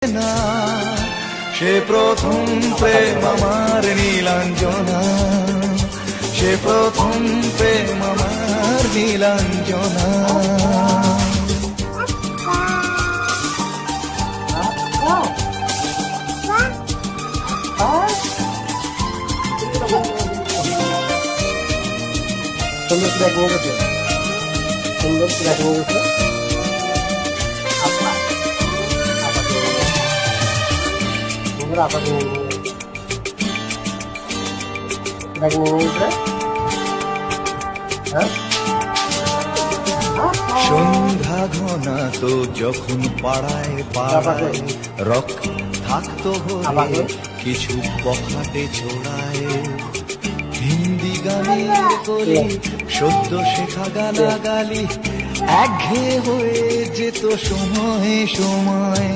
না সে প্রথম প্রেম আমার নীলাঞ্জনা, সে প্রথম প্রেম আমার নীলাঞ্জনা। সুন্দর করে নিয়ে গেছে, সুন্দর করে নিয়ে গেছে। সন্ধ্যা ঘনা তো যখন পাড়ায় পাড়ায় রক্ত থাকতো হলে কিছু পখাটে ছোড়ায়, হিন্দি গানের কলি সদ্য শেখা গালাগালি একঘেয়ে হয়ে যেত সময়ে সময়ে।